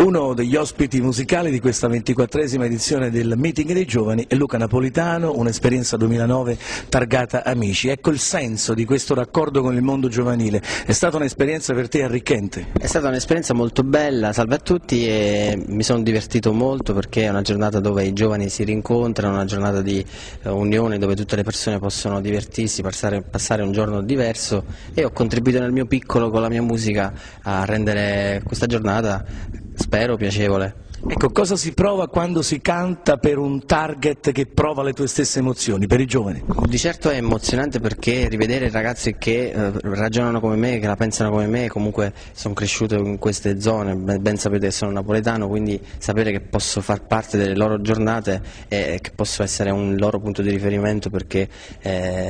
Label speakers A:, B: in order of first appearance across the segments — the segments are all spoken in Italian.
A: Uno degli ospiti musicali di questa 24esima edizione del Meeting dei Giovani è Luca Napolitano, un'esperienza 2009 targata Amici. Ecco il senso di questo raccordo con il mondo giovanile. È stata un'esperienza per te arricchente?
B: È stata un'esperienza molto bella, salve a tutti, e mi sono divertito molto perché è una giornata dove i giovani si rincontrano, una giornata di unione dove tutte le persone possono divertirsi, passare un giorno diverso, e ho contribuito nel mio piccolo con la mia musica a rendere questa giornata, spero, piacevole.
A: Ecco, cosa si prova quando si canta per un target che prova le tue stesse emozioni, per i giovani?
B: Di certo è emozionante perché rivedere ragazzi che ragionano come me, che la pensano come me, comunque sono cresciuto in queste zone, ben sapete che sono napoletano, quindi sapere che posso far parte delle loro giornate e che posso essere un loro punto di riferimento perché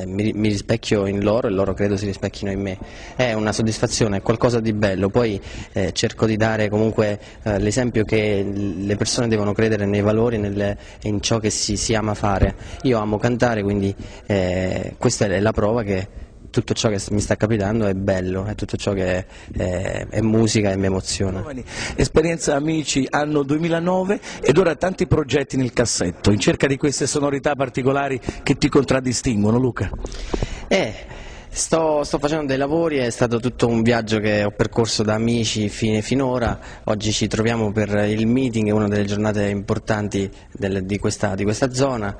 B: mi rispecchio in loro e loro credo si rispecchino in me. È una soddisfazione, è qualcosa di bello, poi cerco di dare comunque l'esempio che le persone devono credere nei valori e in ciò che si ama fare. Io amo cantare, quindi questa è la prova che tutto ciò che mi sta capitando è bello, è tutto ciò che è musica e mi emoziona.
A: Esperienza Amici anno 2009 ed ora tanti progetti nel cassetto, in cerca di queste sonorità particolari che ti contraddistinguono, Luca?
B: Sto facendo dei lavori, è stato tutto un viaggio che ho percorso da Amici finora. Oggi ci troviamo per il meeting, una delle giornate importanti di questa zona.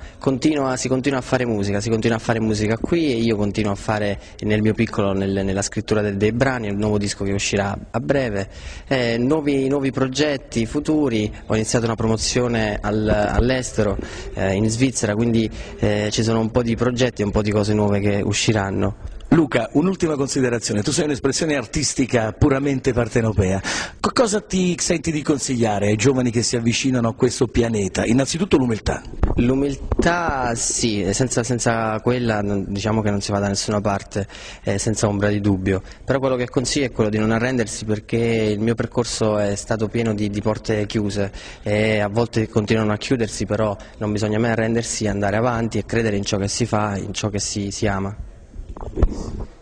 B: Si continua a fare musica qui, e io continuo a fare nel mio piccolo, nella scrittura dei brani, il nuovo disco che uscirà a breve, nuovi progetti futuri. Ho iniziato una promozione all'estero, in Svizzera, quindi ci sono un po' di progetti e un po' di cose nuove che usciranno.
A: Luca, un'ultima considerazione, tu sei un'espressione artistica puramente partenopea, cosa ti senti di consigliare ai giovani che si avvicinano a questo pianeta? Innanzitutto l'umiltà.
B: L'umiltà sì, senza quella diciamo che non si va da nessuna parte, senza ombra di dubbio, però quello che consiglio è quello di non arrendersi perché il mio percorso è stato pieno di porte chiuse e a volte continuano a chiudersi, però non bisogna mai arrendersi, andare avanti e credere in ciò che si fa, in ciò che si ama.
A: Benissimo.